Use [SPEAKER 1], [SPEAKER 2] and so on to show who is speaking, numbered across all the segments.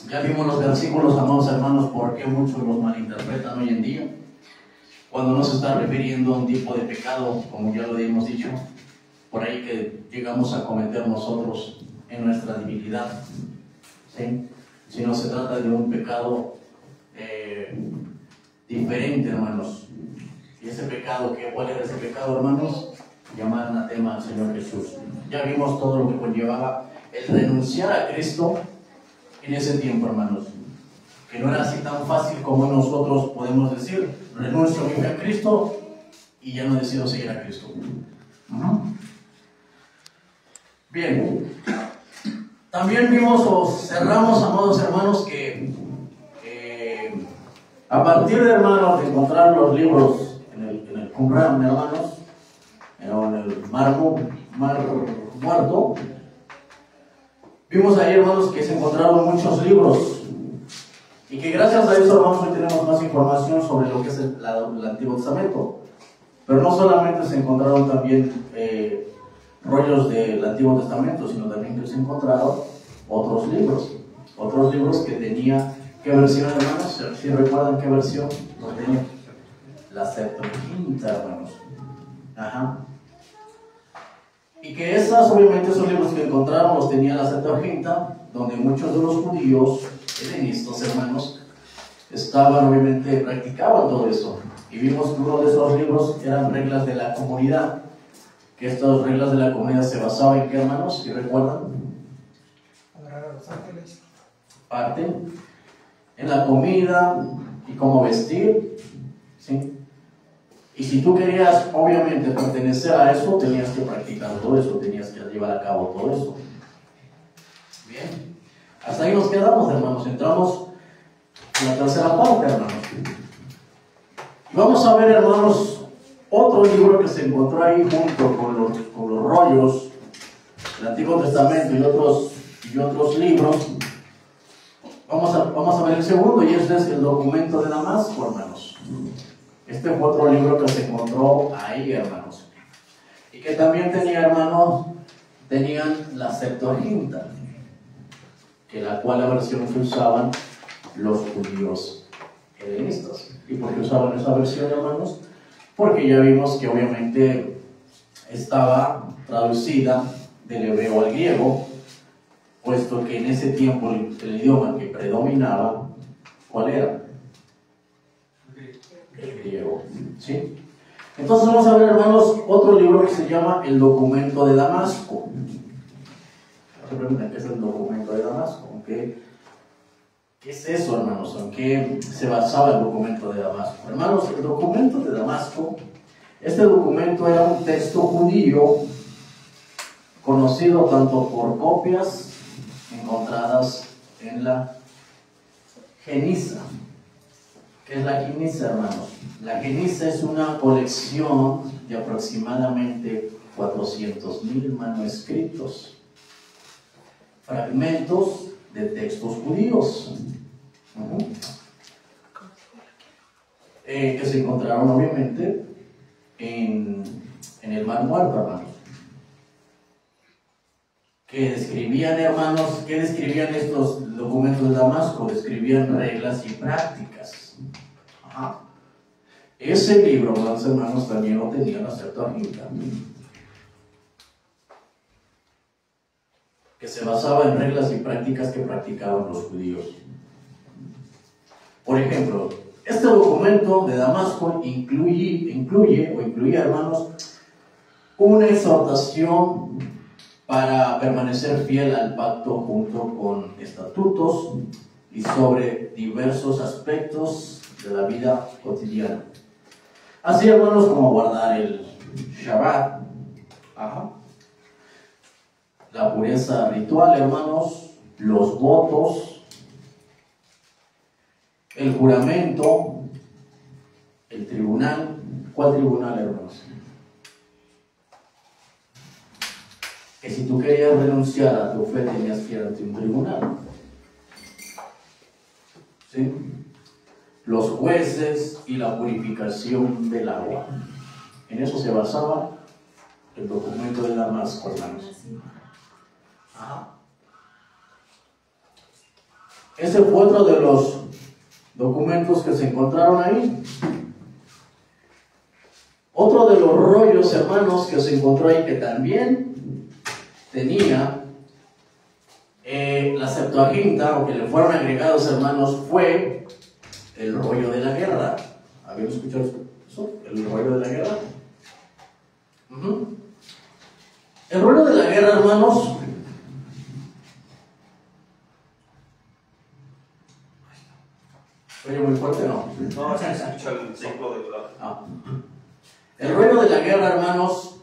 [SPEAKER 1] Ya vimos los versículos, amados hermanos, porque muchos los malinterpretan hoy en día. Cuando no se está refiriendo a un tipo de pecado, como ya lo hemos dicho, por ahí que llegamos a cometer nosotros en nuestra debilidad, ¿sí? Si no se trata de un pecado diferente, hermanos. ¿Y ese pecado qué? ¿Cuál era ese pecado, hermanos? Llamar anatema al Señor Jesús. Ya vimos todo lo que conllevaba el renunciar a Cristo en ese tiempo, hermanos. Que no era así tan fácil como nosotros podemos decir, renuncio a mi fe a Cristo y ya no decido seguir a Cristo. Bien. También vimos o cerramos, amados hermanos, que a partir de, hermanos, de encontrar los libros en el Qumran, hermanos, en el mar muerto, vimos ahí, hermanos, que se encontraron muchos libros y que gracias a eso, hermanos, hoy tenemos más información sobre lo que es el Antiguo Testamento. Pero no solamente se encontraron también rollos del Antiguo Testamento, sino también que se encontraron otros libros que tenía. ¿Qué versión, hermanos? ¿Si recuerdan qué versión los tenía? La Septuaginta, hermanos. Ajá. Y que obviamente esos libros que encontraron los tenía la Septuaginta, donde muchos de los judíos helenistas, hermanos, obviamente practicaban todo eso. Y vimos que uno de esos libros eran reglas de la comunidad. Que estas reglas de la comunidad se basaban en qué, hermanos, si recuerdan.
[SPEAKER 2] Adorar a los ángeles.
[SPEAKER 1] Parte en la comida y cómo vestir, ¿sí? Y si tú querías, obviamente, pertenecer a eso, tenías que practicar todo eso, tenías que llevar a cabo todo eso. Bien, hasta ahí nos quedamos, hermanos. Entramos en la tercera parte, hermanos. Vamos a ver, hermanos, otro libro que se encontró ahí junto con los rollos del Antiguo Testamento y otros libros. Vamos a ver el segundo, y este es el documento de Damasco, hermanos. Este fue otro libro que se encontró ahí, hermanos. Y que también tenía, hermanos, tenían la Septuaginta, que la versión que usaban los judíos helenistas. ¿Y por qué usaban esa versión, hermanos? Porque ya vimos que obviamente estaba traducida del hebreo al griego, puesto que en ese tiempo el idioma que predominaba, ¿cuál era? El griego, ¿sí? Entonces vamos a ver, hermanos, otro libro que se llama El Documento de Damasco. Se preguntan qué es el Documento de Damasco, ¿qué es eso, hermanos? ¿En qué se basaba el Documento de Damasco? Hermanos, el Documento de Damasco, este documento era un texto judío conocido tanto por copias encontradas en la Geniza. ¿Qué es la Geniza, hermanos? La Geniza es una colección de aproximadamente 400,000 manuscritos, fragmentos de textos judíos, que se encontraron obviamente en el Mar Muerto, hermanos. Que describían, hermanos, ¿qué describían estos documentos de Damasco? Describían reglas y prácticas. Ajá. Ese libro, hermanos, también lo tenía la Septuaginta, que se basaba en reglas y prácticas que practicaban los judíos. Por ejemplo, este documento de Damasco incluía, hermanos, una exhortación para permanecer fiel al pacto junto con estatutos y sobre diversos aspectos de la vida cotidiana. Así, hermanos, como guardar el Shabbat, la pureza ritual, hermanos, los votos, el juramento, el tribunal. ¿Cuál tribunal, hermanos? Que si tú querías renunciar a tu fe tenías que ir ante un tribunal, ¿sí? Los jueces y la purificación del agua. En eso se basaba el documento de Damasco, hermanos. Ese fue otro de los documentos que se encontraron ahí. Otro de los rollos, hermanos, que se encontró ahí que también tenía la Septuaginta, o que le fueron agregados, hermanos, fue el rollo de la guerra. ¿Habían escuchado eso? El rollo de la guerra. El rollo de la guerra, hermanos, oye, muy fuerte, ¿no?
[SPEAKER 3] No, se escucha el ciclo de clase.
[SPEAKER 1] El rollo de la guerra, hermanos,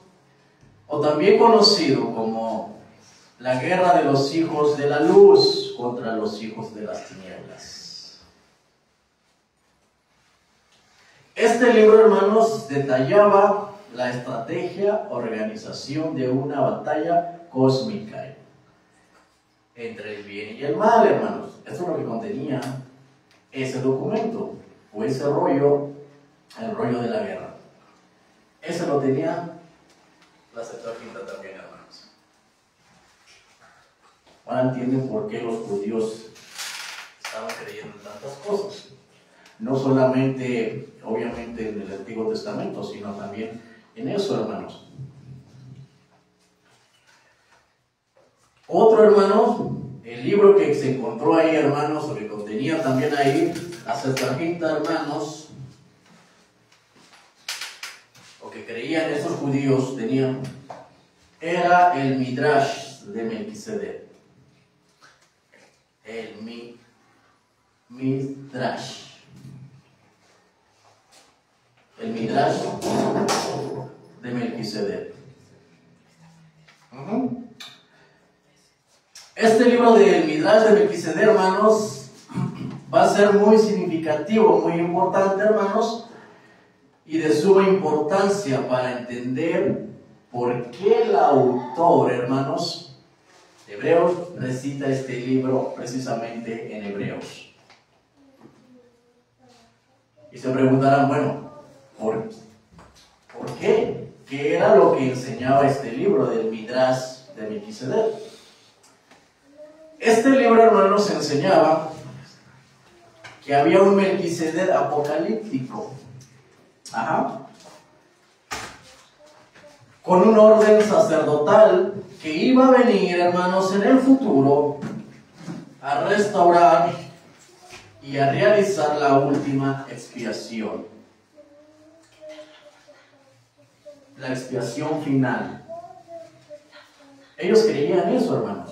[SPEAKER 1] o también conocido como la guerra de los hijos de la luz contra los hijos de las tinieblas. Este libro, hermanos, detallaba la estrategia, organización de una batalla cósmica entre el bien y el mal, hermanos. Esto es lo que contenía ese documento, o ese rollo, el rollo de la guerra. Ese lo tenía la Septuaginta también, hermanos. Ahora entienden por qué los judíos estaban creyendo en tantas cosas. No solamente, obviamente, en el Antiguo Testamento, sino también en eso, hermanos. Otro, hermanos, el libro que se encontró ahí, hermanos, o que contenía también ahí la Septuaginta, hermanos, o que creían esos judíos tenían, era el Midrash de Melquisedec. El Midrash. El Midrash de Melquisedec. Este libro del Midrash de Melquisedec, hermanos, va a ser muy significativo, muy importante, hermanos, y de suma importancia para entender por qué el autor, hermanos, de Hebreos, recita este libro precisamente en Hebreos. Y se preguntarán, bueno, ¿por qué? ¿Qué era lo que enseñaba este libro del Midrash de Melquisedec? Este libro, hermanos, enseñaba que había un Melquisedec apocalíptico. Con un orden sacerdotal que iba a venir, hermanos, en el futuro a restaurar y a realizar la última expiación. La expiación final. Ellos creían eso, hermanos.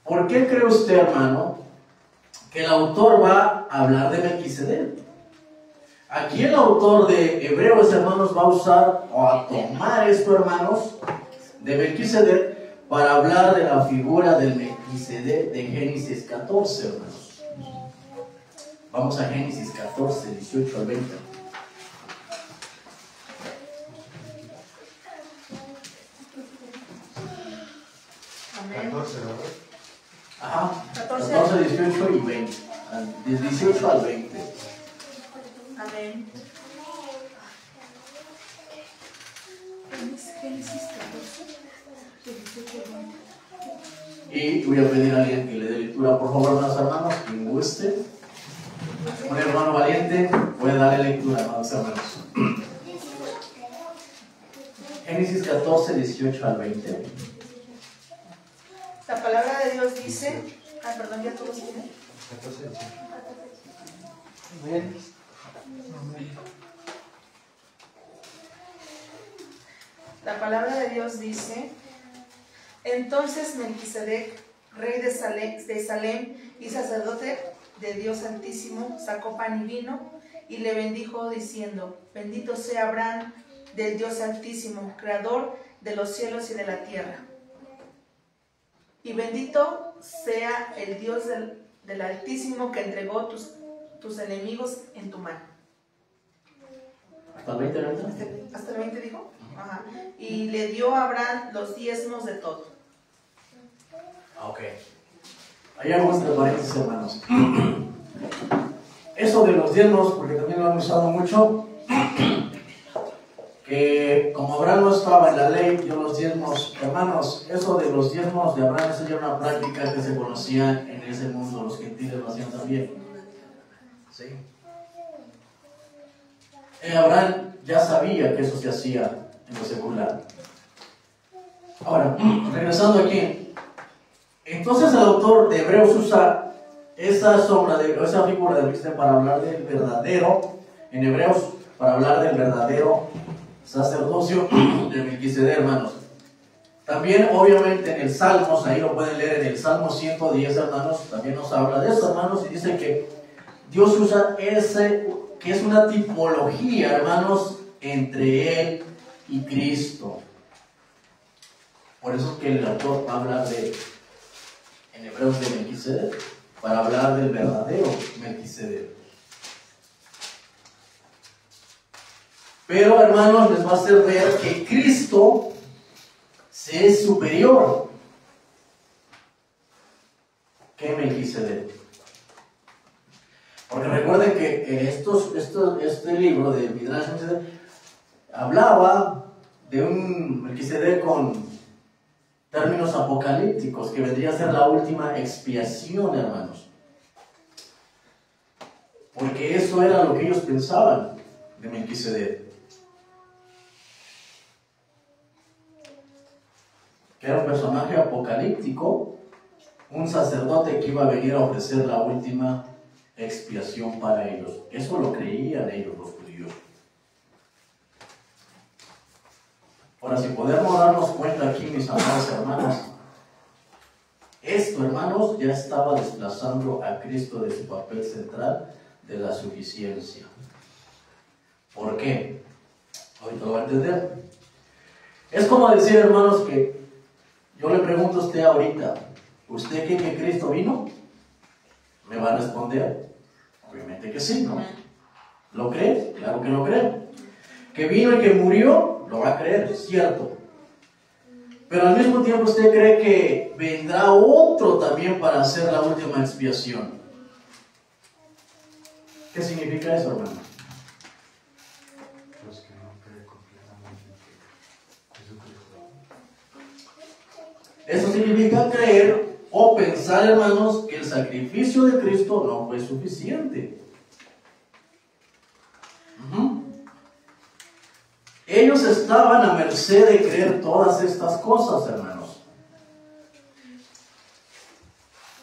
[SPEAKER 1] ¿Por qué cree usted, hermano, que el autor va a hablar de Melquisedec? Aquí el autor de Hebreos, hermanos, va a usar o a tomar esto, hermanos, de Melquisedec para hablar de la figura del Melquisedec de Génesis 14, hermanos. Vamos a Génesis 14, 18 al 20.
[SPEAKER 2] Amén.
[SPEAKER 3] 14, ¿verdad?
[SPEAKER 1] 14, 18 y 20. De 18 al 20.
[SPEAKER 2] Amén. Génesis 14, 18 al 20.
[SPEAKER 1] Y voy a pedir a alguien que le dé lectura, por favor, hermanos, quien guste. Un hermano valiente puede darle lectura, hermanos. Génesis 14, 18 al 20.
[SPEAKER 2] La palabra de Dios dice, perdón, ya todos tienen.
[SPEAKER 3] 14, 18.
[SPEAKER 2] Amén. La palabra de Dios dice: entonces Melquisedec, rey de Salem y sacerdote de Dios Altísimo, sacó pan y vino y le bendijo diciendo: bendito sea Abraham del Dios Altísimo, creador de los cielos y de la tierra. Y bendito sea el Dios del Altísimo que entregó tus enemigos en tu mano.
[SPEAKER 1] ¿Hasta el 20, ahorita?
[SPEAKER 2] ¿Hasta el 20 dijo? Ajá. Y le dio a Abraham los diezmos de todo.
[SPEAKER 1] Ok. Hay algo entre paréntesis, hermanos. Eso de los diezmos, porque también lo han usado mucho, que Como Abraham no estaba en la ley, dio los diezmos. Hermanos, eso de los diezmos de Abraham, eso ya era una práctica que se conocía en ese mundo. Los gentiles lo hacían también. ¿Sí? Abraham ya sabía que eso se hacía en lo secular. Ahora, regresando aquí. Entonces el autor de Hebreos usa esa figura de Cristo para hablar del verdadero, en Hebreos, para hablar del verdadero sacerdocio de Melquisedec, hermanos. También, obviamente, en el Salmos, ahí lo pueden leer en el Salmo 110, hermanos, también nos habla de eso, hermanos, y dice que Dios usa ese, que es una tipología, hermanos, entre Él y Cristo. Por eso es que el autor habla en Hebreos de Melquisedec, para hablar del verdadero Melquisedec. Pero, hermanos, les va a hacer ver que Cristo es superior que Melquisedec. Porque recuerden que este libro de Midrash hablaba de un Melquisedec con términos apocalípticos, que vendría a ser la última expiación, hermanos. Porque eso era lo que ellos pensaban de Melquisedec. Que era un personaje apocalíptico, un sacerdote que iba a venir a ofrecer la última expiación para ellos. Eso lo creían ellos, los judíos. Ahora, si podemos darnos cuenta aquí, mis amados hermanos, esto, hermanos, ya estaba desplazando a Cristo de su papel central de la suficiencia. ¿Por qué? Ahorita lo va a entender. Es como decir, hermanos, que yo le pregunto a usted ahorita, ¿usted cree que Cristo vino? ¿Me va a responder? Obviamente que sí, ¿no? ¿Lo cree? Claro que lo cree. ¿Que vino y que murió? Lo va a creer, es cierto. Pero al mismo tiempo usted cree que vendrá otro también para hacer la última expiación. ¿Qué significa eso, hermano?
[SPEAKER 3] Pues que no cree completamente que Jesucristo.
[SPEAKER 1] Eso significa creer o pensar, hermanos, que el sacrificio de Cristo no fue suficiente. Ellos estaban a merced de creer todas estas cosas, hermanos.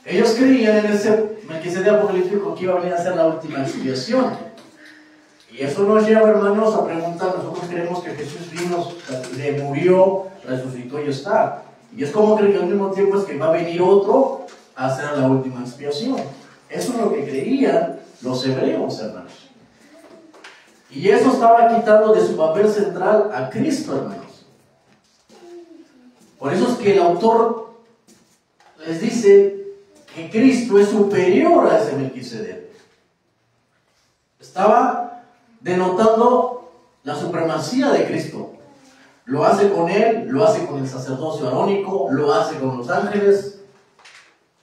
[SPEAKER 1] Ellos creían en ese Melquisedec apocalíptico que iba a venir a hacer la última expiación. Y eso nos lleva, hermanos, a preguntar, nosotros creemos que Jesús vino, le murió, resucitó y está. Y es como creen que al mismo tiempo es que va a venir otro a hacer la última expiación. Eso es lo que creían los hebreos, hermanos. Y eso estaba quitando de su papel central a Cristo, hermanos. Por eso es que el autor les dice que Cristo es superior a ese Melquisedec. Estaba denotando la supremacía de Cristo. Lo hace con él, lo hace con el sacerdocio arónico, lo hace con los ángeles.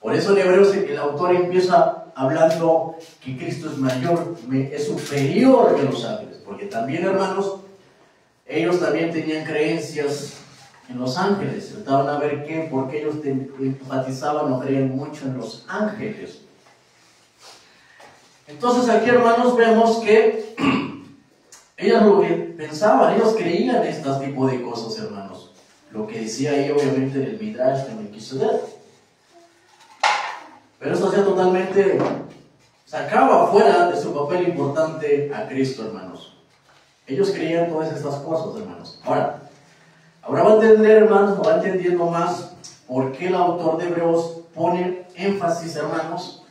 [SPEAKER 1] Por eso en Hebreos el autor empieza hablando que Cristo es mayor, es superior que los ángeles. Porque también, hermanos, ellos también tenían creencias en los ángeles. Trataban a ver qué, porque ellos enfatizaban o creían mucho en los ángeles. Entonces aquí, hermanos, vemos que ellos lo que pensaban, ellos creían en este tipo de cosas, hermanos. Lo que decía ahí, obviamente, en el Midrash de Melquisedec. Pero esto ya totalmente sacaba fuera de su papel importante a Cristo, hermanos. Ellos creían todas estas cosas, hermanos. Ahora va a entender, hermanos, va entendiendo más por qué el autor de Hebreos pone énfasis, hermanos,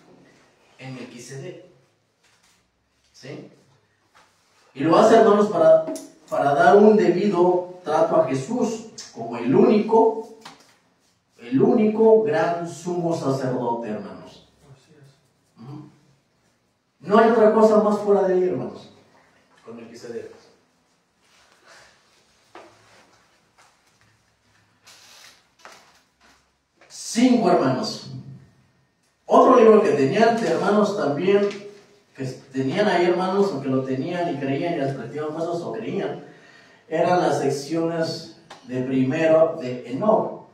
[SPEAKER 1] en Melquisedec. ¿Sí? Y lo hace, hermanos, para dar un debido trato a Jesús como el único gran sumo sacerdote, hermanos. No hay otra cosa más fuera de ahí, hermanos, con Melquisedec. Cinco, hermanos. Otro libro que tenían, hermanos, también, que tenían ahí, hermanos, o que lo tenían y creían y les practicaban cosas o creían, eran las secciones de primero de Enoc,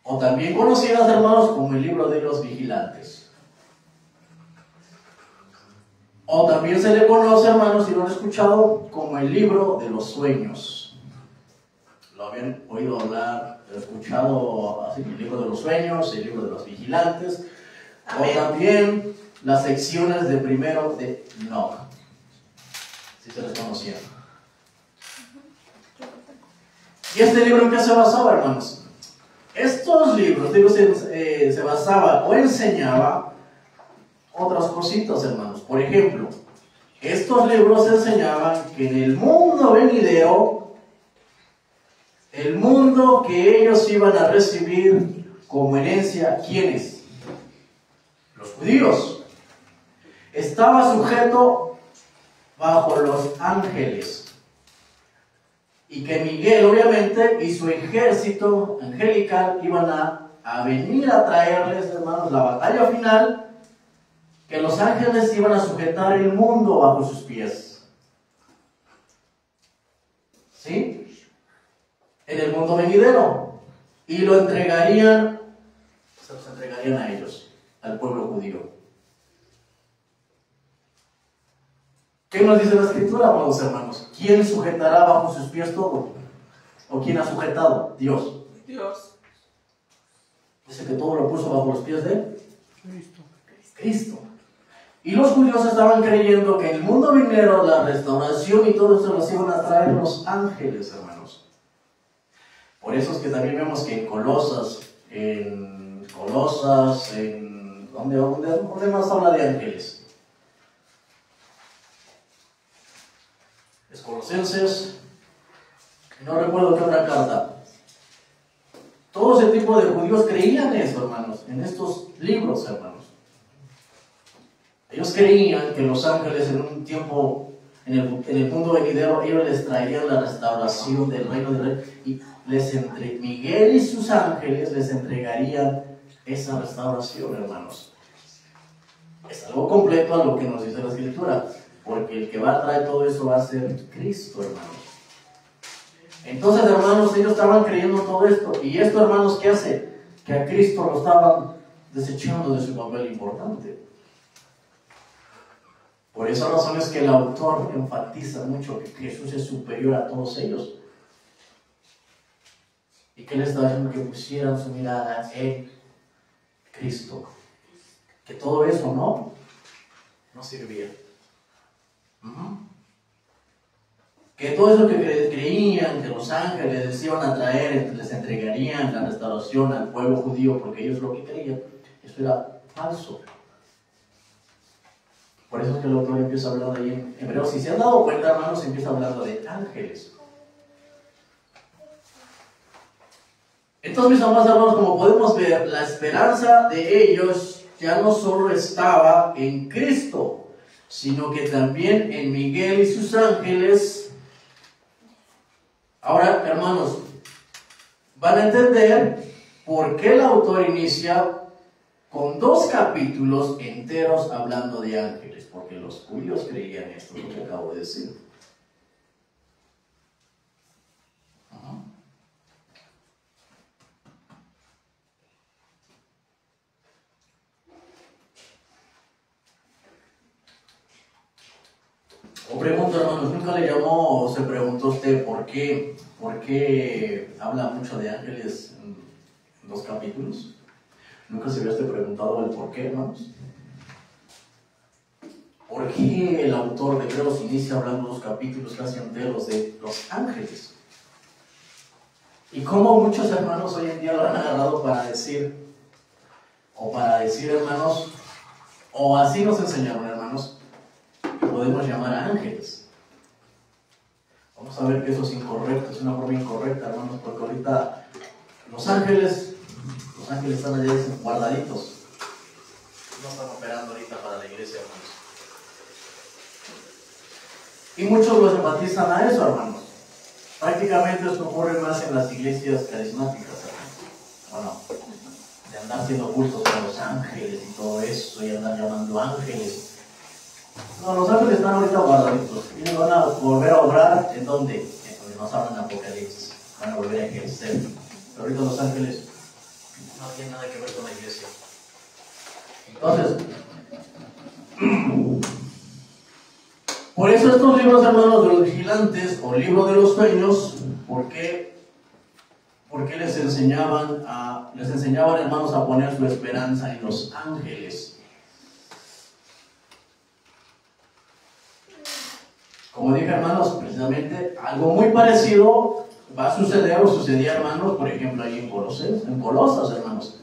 [SPEAKER 1] o también conocidas, hermanos, como el libro de los vigilantes. O también se le conoce, hermanos, si lo han escuchado, como el libro de los sueños. ¿Lo habían oído hablar, escuchado así, el libro de los sueños, el libro de los vigilantes?
[SPEAKER 2] Amén.
[SPEAKER 1] O también las secciones de primero de Enoc, si se les conocía. ¿Y este libro en qué se basaba, hermanos? Estos libros, se basaba o enseñaba otras cositas, hermanos. Por ejemplo, estos libros enseñaban que en el mundo venidero, el mundo que ellos iban a recibir como herencia, ¿quiénes? Los judíos. Estaba sujeto bajo los ángeles. Y que Miguel, obviamente, y su ejército angelical iban a venir a traerles, hermanos, la batalla final, que los ángeles iban a sujetar el mundo bajo sus pies. ¿Sí? En el mundo venidero. Y lo entregarían, se los entregarían a ellos, al pueblo judío. ¿Qué nos dice la Escritura, amados hermanos? ¿Quién sujetará bajo sus pies todo? ¿O quién ha sujetado? Dios.
[SPEAKER 2] Dios.
[SPEAKER 1] Dice que todo lo puso bajo los pies de Cristo. Y los judíos estaban creyendo que en el mundo venidero la restauración y todo eso los iban a traer los ángeles, hermanos. Por eso es que también vemos que en Colosas, ¿dónde más habla de ángeles? Es Colosenses, no recuerdo qué otra carta. Todo ese tipo de judíos creían eso, hermanos, en estos libros, hermanos. Ellos creían que los ángeles en un tiempo, en el mundo venidero, ellos les traerían la restauración del reino del rey, y Miguel y sus ángeles les entregarían esa restauración, hermanos. Es algo completo a lo que nos dice la Escritura, porque el que va a traer todo eso va a ser Cristo, hermanos. Entonces, hermanos, ellos estaban creyendo todo esto. Y esto, hermanos, ¿qué hace? Que a Cristo lo estaban desechando de su papel importante. Por esa razón es que el autor enfatiza mucho que Jesús es superior a todos ellos. Y que les está diciendo que pusieran su mirada en Cristo. Que todo eso no servía. Que todo eso que creían que los ángeles les iban a traer, les entregarían la restauración al pueblo judío, porque ellos lo que creían, eso era falso. Por eso es que el autor empieza hablando ahí en Hebreos. Si se han dado cuenta, hermanos, empieza hablando de ángeles. Entonces, mis amados hermanos, como podemos ver, la esperanza de ellos ya no solo estaba en Cristo, sino que también en Miguel y sus ángeles. Ahora, hermanos, van a entender por qué el autor inicia con 2 capítulos enteros hablando de ángeles, porque los judíos creían esto, lo que acabo de decir. O pregunto, hermanos, ¿nunca le llamó o se preguntó usted por qué habla mucho de ángeles en 2 capítulos? ¿Nunca se había usted preguntado el por qué, hermanos? ¿Por qué el autor de Hebreos inicia hablando 2 capítulos casi enteros de los ángeles? Y cómo muchos hermanos hoy en día lo han agarrado para decir, hermanos, o así nos enseñaron, hermanos, que podemos llamar a ángeles. Vamos a ver que eso es incorrecto, es una forma incorrecta, hermanos, porque ahorita los ángeles están allá guardaditos. No están operando ahorita para la iglesia, hermanos. Y muchos los enfatizan a eso, hermanos. Prácticamente esto ocurre más en las iglesias carismáticas, hermanos. ¿O no? De andar haciendo cultos con los ángeles y todo eso, y andar llamando ángeles. No, los ángeles están ahorita guardaditos. Y van a volver a obrar ¿en dónde? En nos hablan de Apocalipsis, van a volver a ejercer. Pero ahorita los ángeles no tienen nada que ver con la iglesia. Entonces, por eso estos libros, hermanos, de los vigilantes o libro de los sueños, ¿por qué les enseñaban, hermanos, a poner su esperanza en los ángeles? Como dije, hermanos, precisamente algo muy parecido va a suceder o sucedía, hermanos, por ejemplo, ahí en Colosas, hermanos.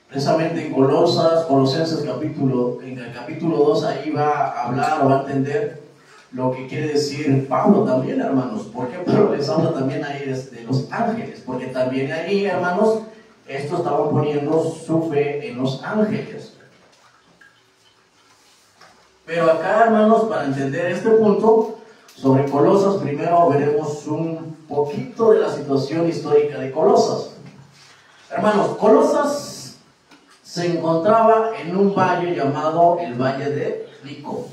[SPEAKER 1] Precisamente en Colosenses en el capítulo 2, ahí va a hablar o va a entender lo que quiere decir Pablo también, hermanos. ¿Por qué Pablo les habla también ahí de los ángeles? Porque también ahí, hermanos, estos estaban poniendo su fe en los ángeles. Pero acá, hermanos, para entender este punto, sobre Colosas, primero veremos un poquito de la situación histórica de Colosas. Hermanos, Colosas se encontraba en un valle llamado el Valle de Rico.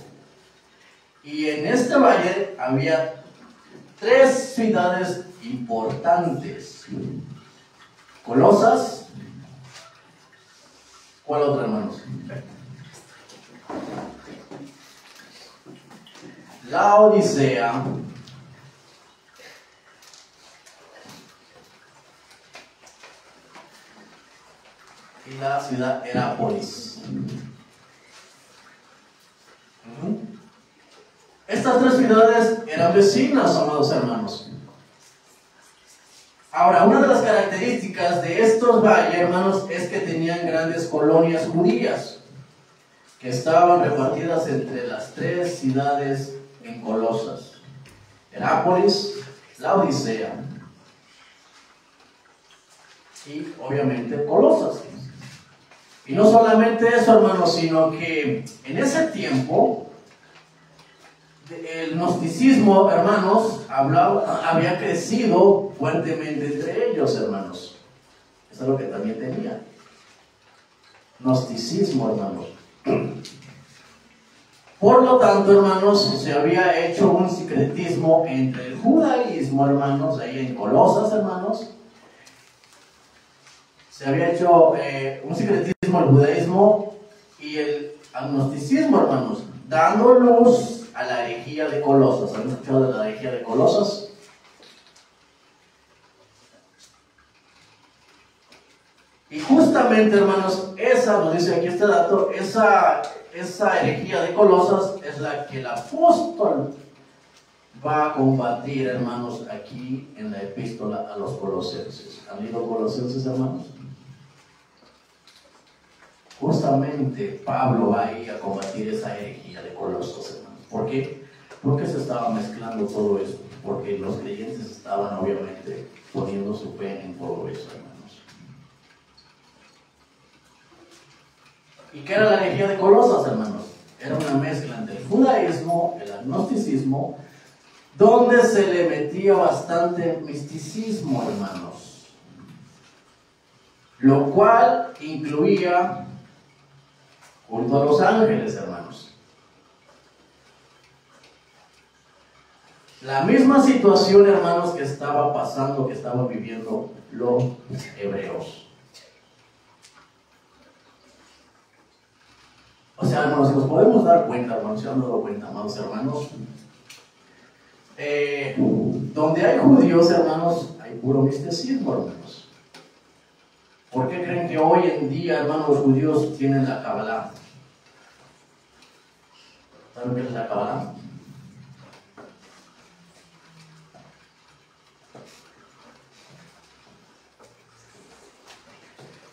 [SPEAKER 1] Y en este valle había 3 ciudades importantes. Colosas. ¿Cuál otra, hermanos? La Odisea. Y la ciudad Herápolis. Estas 3 ciudades eran vecinas, amados hermanos. Ahora, una de las características de estos valles, hermanos, es que tenían grandes colonias judías que estaban repartidas entre las 3 ciudades en Colosas: Herápolis, la Odisea y obviamente Colosas. Y no solamente eso, hermanos, sino que en ese tiempo el gnosticismo, hermanos, había crecido fuertemente entre ellos, hermanos. Eso es lo que también tenía. Gnosticismo, hermanos. Por lo tanto, hermanos, se había hecho un sincretismo entre el judaísmo, hermanos, ahí en Colosas, hermanos. Se había hecho un sincretismo el judaísmo y el agnosticismo, hermanos, dando luz a la herejía de Colosas. ¿Han escuchado de la herejía de Colosas? Y justamente, hermanos, esa, nos dice aquí este dato, esa herejía de Colosas es la que el apóstol va a combatir, hermanos, aquí en la epístola a los Colosenses. ¿Han leído Colosenses, hermanos? Justamente Pablo va a ir a combatir esa herejía de Colosas, hermanos. ¿Por qué? Porque se estaba mezclando todo esto. Porque los creyentes estaban, obviamente, poniendo su fe en todo eso, hermanos. ¿Y qué era la herejía de Colosas, hermanos? Era una mezcla entre el judaísmo, el agnosticismo, donde se le metía bastante misticismo, hermanos. Lo cual incluía culto a los ángeles, hermanos. La misma situación, hermanos, que estaba pasando, que estaban viviendo los hebreos. O sea, hermanos, si nos podemos dar cuenta, hermanos, si han dado cuenta, amados hermanos, donde hay judíos, hermanos, hay puro misticismo, hermanos. ¿Por qué creen que hoy en día, hermanos, los judíos tienen la Kabbalah? ¿Saben qué es la Kabbalah?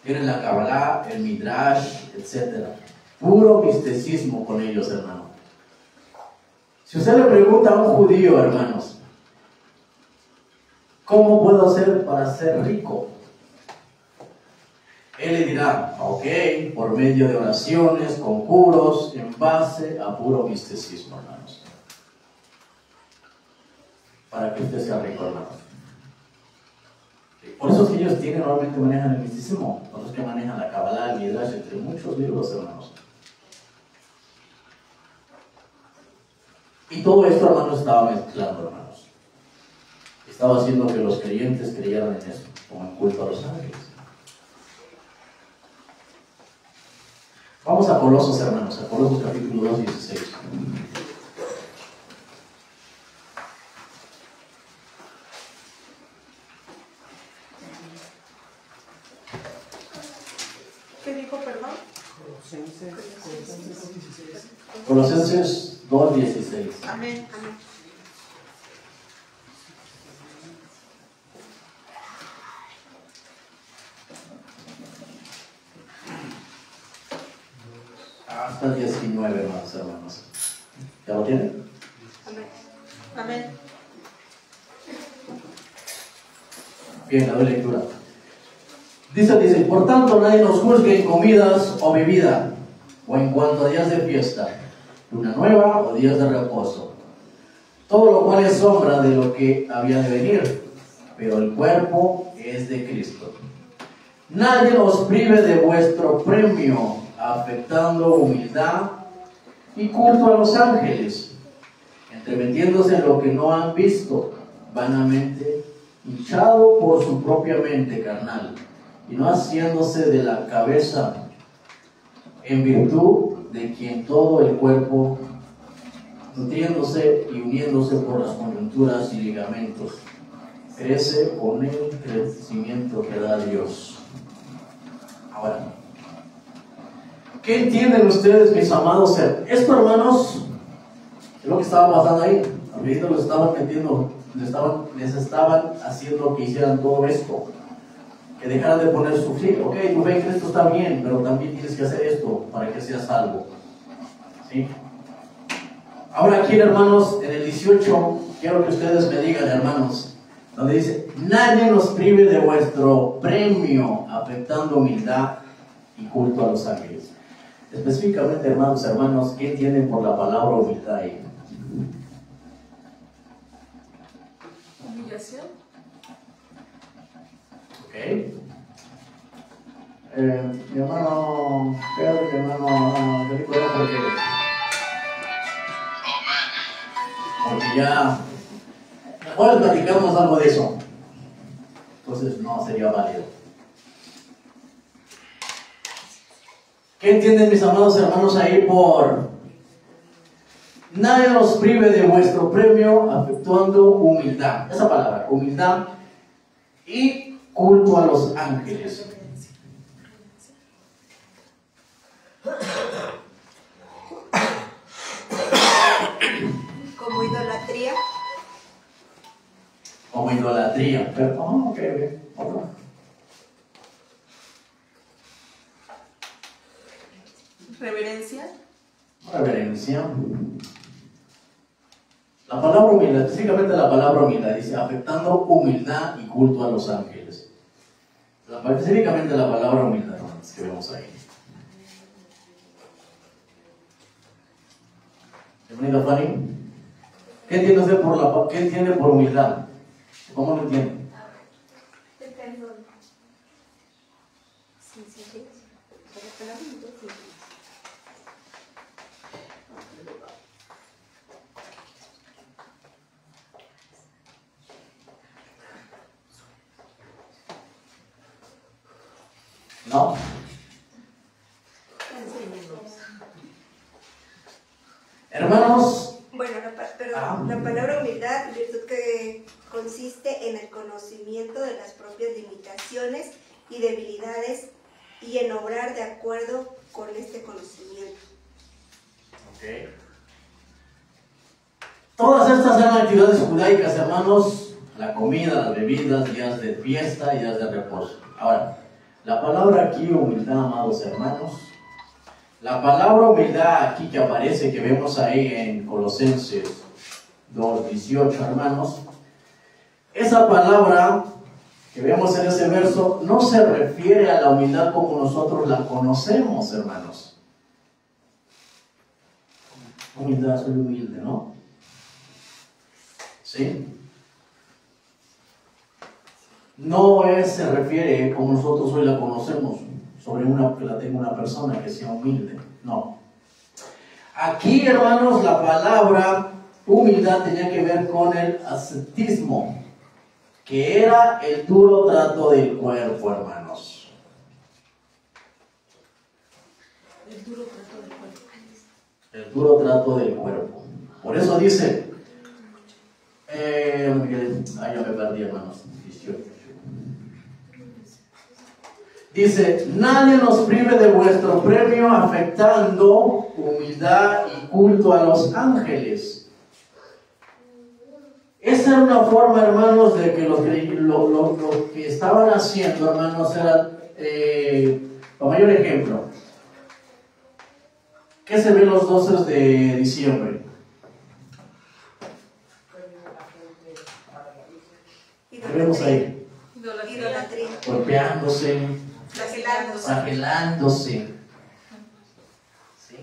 [SPEAKER 1] Tienen la Kabbalah, el Midrash, etc. Puro misticismo con ellos, hermano. Si usted le pregunta a un judío, hermanos, ¿cómo puedo hacer para ser rico? Él le dirá, ok, por medio de oraciones, conjuros, en base a puro misticismo, hermanos. Para que usted sea rico, hermanos. Por eso es que ellos normalmente manejan el misticismo, los que manejan la Kabbalah, el Midrash, entre muchos libros, hermanos. Y todo esto, hermanos, estaba mezclando, hermanos. estaba haciendo que los creyentes creyeran en eso, como en culto a los ángeles. Vamos a Colosos, hermanos, a Colosos capítulo 2, 16.
[SPEAKER 2] ¿Qué dijo, perdón?
[SPEAKER 1] Colosenses 2, 16.
[SPEAKER 2] Amén, amén.
[SPEAKER 1] Hasta 19, hermanos. ¿Ya lo tienen?
[SPEAKER 2] Amén. Amén.
[SPEAKER 1] Bien, la doy lectura. Dice, por tanto nadie nos juzgue en comidas o bebida, o en cuanto a días de fiesta, luna nueva o días de reposo. Todo lo cual es sombra de lo que había de venir, pero el cuerpo es de Cristo. Nadie os prive de vuestro premio, afectando humildad y culto a los ángeles, entremetiéndose en lo que no han visto, vanamente, hinchado por su propia mente carnal, y no haciéndose de la cabeza, en virtud de quien todo el cuerpo, nutriéndose y uniéndose por las coyunturas y ligamentos, crece con el crecimiento que da Dios. Ahora, ¿qué entienden ustedes, mis amados? Esto, hermanos, es lo que estaba pasando ahí. Ahorita lo estaban metiendo, les estaban haciendo que hicieran todo esto, que dejaran de poner su fe. Ok, tu fe en Cristo está bien, pero también tienes que hacer esto para que seas salvo. ¿Sí? Ahora aquí, hermanos, en el 18, quiero que ustedes me digan, hermanos, donde dice, nadie nos prive de vuestro premio, afectando humildad y culto a los ángeles. Específicamente, hermanos, ¿qué entienden por la palabra humildad ahí?
[SPEAKER 2] Humillación.
[SPEAKER 1] Ok. Mi hermano Pedro, mi hermano Felipe, porque ya mejor platicamos algo de eso, entonces no sería válido. ¿Qué entienden, mis amados hermanos, ahí por nadie nos prive de vuestro premio, afectuando humildad? Esa palabra, humildad y culto a los ángeles.
[SPEAKER 4] Como idolatría.
[SPEAKER 1] Como idolatría. Pero, ok.
[SPEAKER 2] Reverencia.
[SPEAKER 1] Reverencia. La palabra humildad, específicamente la palabra humildad, dice afectando humildad y culto a los ángeles. Específicamente la palabra humildad, hermanos, que vemos ahí. Bienvenida, Fanny. ¿Qué entiende usted ¿qué entiende por humildad? ¿Cómo lo entiende?
[SPEAKER 4] El perdón. Sencillez.
[SPEAKER 1] ¿No? Hermanos.
[SPEAKER 4] Bueno, la palabra humildad, virtud que consiste en el conocimiento de las propias limitaciones y debilidades y en obrar de acuerdo con este conocimiento.
[SPEAKER 1] Ok. Todas estas eran actividades judaicas, hermanos, la comida, las bebidas, días de fiesta y días de reposo. Ahora, la palabra aquí, humildad, amados hermanos, la palabra humildad aquí que aparece, que vemos ahí en Colosenses 2:18, hermanos, esa palabra que vemos en ese verso no se refiere a la humildad como nosotros la conocemos, hermanos. Humildad, soy humilde, ¿no? ¿Sí? No se refiere como nosotros hoy la conocemos, sobre que la tenga una persona que sea humilde. No. Aquí, hermanos, la palabra humildad tenía que ver con el ascetismo. que era el duro trato del cuerpo, hermanos.
[SPEAKER 2] El duro trato del cuerpo.
[SPEAKER 1] El duro trato del cuerpo. Por eso dice, ya me perdí, hermanos. 18. Dice, nadie nos prive de vuestro premio afectando humildad y culto a los ángeles. Esa era una forma, hermanos, de que lo que estaban haciendo, hermanos, era, por mayor ejemplo, ¿qué se ve los 12 de diciembre? ¿Qué vemos ahí?
[SPEAKER 4] Idolatría.
[SPEAKER 1] Golpeándose,
[SPEAKER 4] Flagelándose.
[SPEAKER 1] flagelándose. ¿Sí?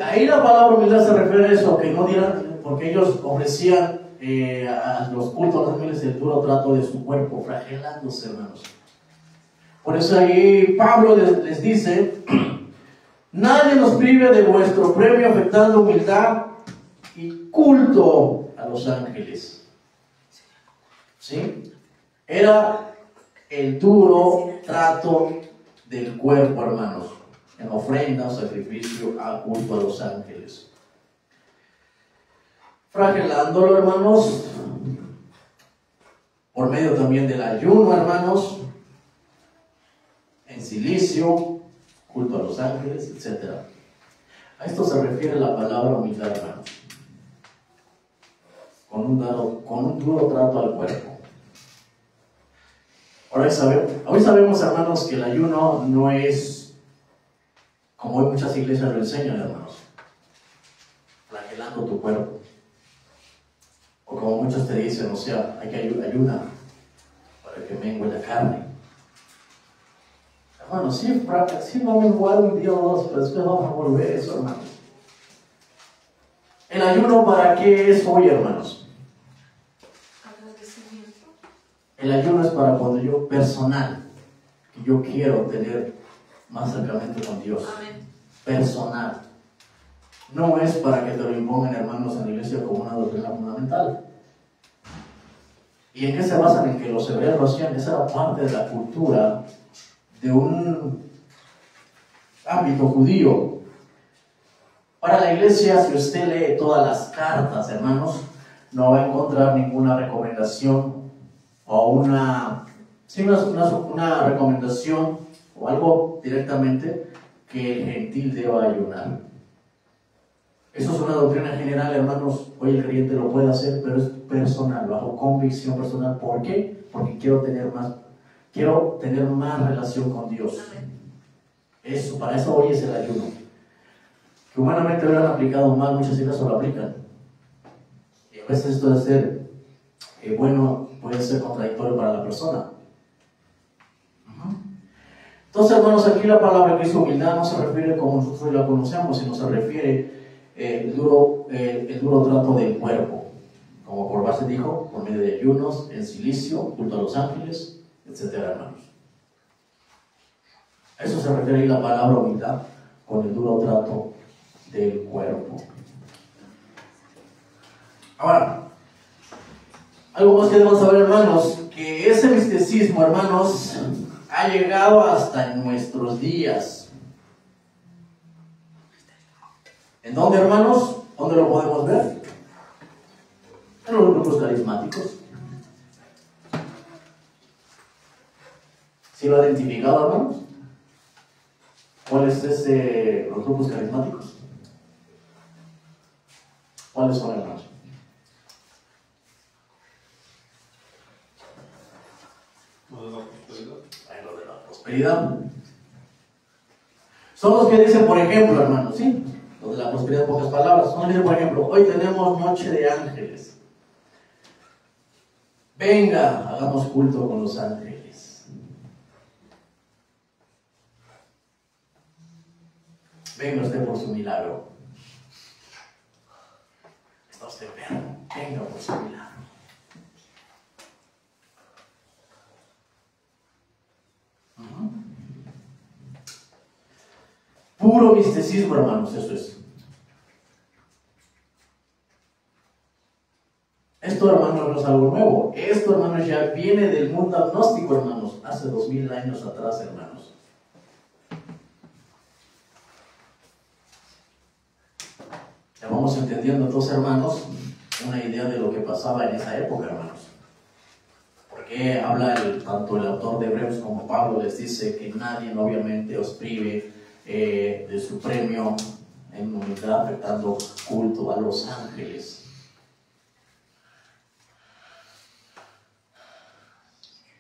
[SPEAKER 1] Ahí la palabra humildad se refiere a eso, que no dieran, porque ellos ofrecían a los cultos a los ángeles el duro trato de su cuerpo, flagelándose, hermanos. Por eso ahí Pablo les dice, nadie nos prive de vuestro premio afectando humildad y culto a los ángeles. ¿Sí? Era el duro trato del cuerpo, hermanos, en ofrenda o sacrificio a culto a los ángeles. Flagelándolo, hermanos, por medio también del ayuno, hermanos, en silicio, culto a los ángeles, etc. A esto se refiere la palabra humildad, hermanos, con un duro trato al cuerpo. Hoy sabemos, hermanos, que el ayuno no es como hoy muchas iglesias lo enseñan, hermanos, flagelando tu cuerpo. O como muchos te dicen, o sea, hay que ayunar para que mengue la carne. Hermanos, sí vamos a menguar un día o dos, pero después vamos a volver eso, hermanos. ¿El ayuno para qué es hoy, hermanos? El ayuno es para cuando yo personal, que yo quiero tener más acercamiento con Dios.
[SPEAKER 2] Amén.
[SPEAKER 1] Personal. No es para que te lo impongan, hermanos, en la iglesia como una doctrina fundamental. ¿Y en qué se basan? En que los hebreos lo hacían. Esa era parte de la cultura de un ámbito judío. Para la iglesia, si usted lee todas las cartas, hermanos, no va a encontrar ninguna recomendación o una recomendación o algo directamente que el gentil deba ayunar. Eso es una doctrina general, hermanos. Hoy el creyente lo puede hacer, pero es personal, bajo convicción personal. ¿Por qué? Porque quiero tener más relación con Dios. Para eso hoy es el ayuno. Que humanamente lo han aplicado mal, muchas iglesias lo aplican. Y a veces esto de ser puede ser contradictorio para la persona. Entonces, hermanos, aquí la palabra que es humildad no se refiere como nosotros la conocemos, sino se refiere el duro trato del cuerpo, como por base dijo, por medio de ayunos, en silicio, culto a los ángeles, etcétera, hermanos. A eso se refiere ahí la palabra humildad, con el duro trato del cuerpo. Ahora, algo más que debemos saber, hermanos, que ese misticismo, hermanos, ha llegado hasta en nuestros días. ¿En dónde, hermanos? ¿Dónde lo podemos ver? En los grupos carismáticos. ¿Sí lo ha identificado, hermanos? ¿Cuáles es los grupos carismáticos? ¿Cuáles son, hermanos? Lo de la prosperidad. Son los que dicen, por ejemplo, hermanos, ¿sí? Los de la prosperidad, en pocas palabras. Son los que dicen, por ejemplo, hoy tenemos noche de ángeles. Venga, hagamos culto con los ángeles. Venga usted por su milagro. Está usted enfermo. Venga por su milagro. Puro misticismo, hermanos, eso es. Esto, hermanos, no es algo nuevo. Esto, hermanos, ya viene del mundo agnóstico, hermanos, hace 2000 años atrás, hermanos. Ya vamos entendiendo entonces, hermanos, una idea de lo que pasaba en esa época, hermanos. Porque habla tanto el autor de Hebreos como Pablo, les dice que nadie obviamente os prive de su premio en humildad, afectando culto a los ángeles.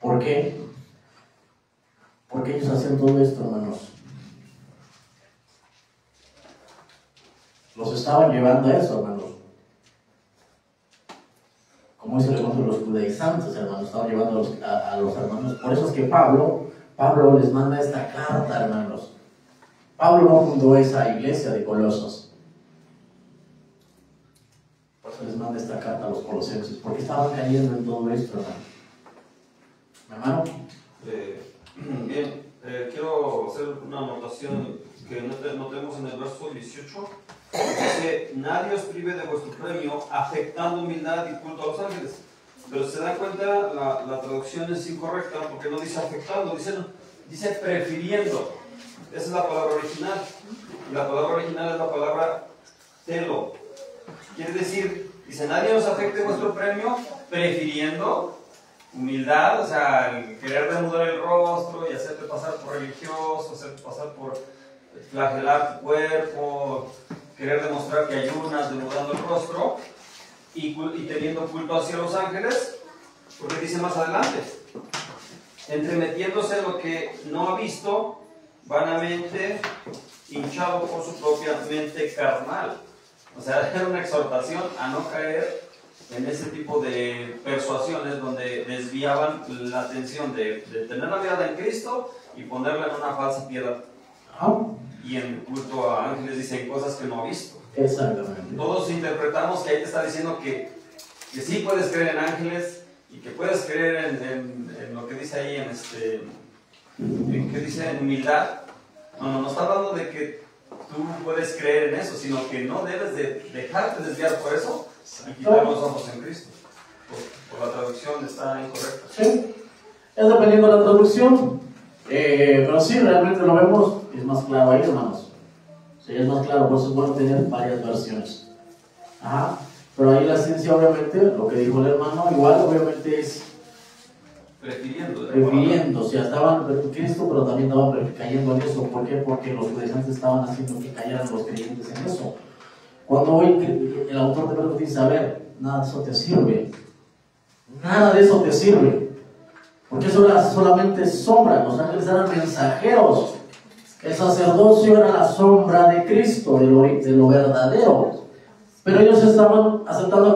[SPEAKER 1] ¿Por qué? Porque ellos hacen todo esto, hermanos. Los estaban llevando a eso, hermanos. Como dice el encuentro de los judaizantes, hermanos, estaban llevando a los hermanos. Por eso es que Pablo les manda esta carta, hermanos. Pablo no fundó esa iglesia de Colosos. Por eso les manda esta carta a los colosenses, porque estaban cayendo en todo esto, hermano.
[SPEAKER 5] Bien, quiero hacer una anotación que notemos en el verso 18. Dice, nadie os prive de vuestro premio, afectando humildad y culto a los ángeles. Pero se dan cuenta, la traducción es incorrecta, porque no dice afectando, dice prefiriendo. Esa es la palabra original. Y la palabra original es la palabra telo. Quiere decir, dice, nadie os afecte vuestro premio, prefiriendo humildad, o sea, el querer demudar el rostro y hacerte pasar por religioso, hacerte pasar por flagelar tu cuerpo, querer demostrar que ayunas, demudando el rostro y teniendo culto hacia los ángeles, porque dice más adelante, entremetiéndose en lo que no ha visto, vanamente hinchado por su propia mente carnal. O sea, era una exhortación a no caer en ese tipo de persuasiones donde desviaban la atención de tener la mirada en Cristo y ponerla en una falsa piedad. Y en culto a ángeles dicen cosas que no ha visto.
[SPEAKER 1] Exactamente.
[SPEAKER 5] Todos interpretamos que ahí te está diciendo que sí puedes creer en ángeles y que puedes creer en lo que dice ahí en que dice en humildad. No está hablando de que tú puedes creer en eso, sino que no debes de dejarte desviar por eso y quitar los ojos en Cristo. Por la traducción está incorrecta.
[SPEAKER 1] Sí, es dependiendo de la traducción, pero sí, realmente lo vemos, es más claro ahí, hermanos. Sí, es más claro, por eso es bueno tener varias versiones. Ajá. Pero ahí la ciencia, obviamente, lo que dijo el hermano, igual, obviamente es prefiriendo, o sea, estaban en Cristo, pero también estaban cayendo en eso. ¿Por qué? Porque los judaizantes estaban haciendo que cayeran los creyentes en eso. Cuando hoy el autor de Hebreos dice, a ver, nada de eso te sirve. Nada de eso te sirve. Porque eso era solamente sombra. Los ángeles eran mensajeros. El sacerdocio era la sombra de Cristo, de lo verdadero. Pero ellos estaban aceptando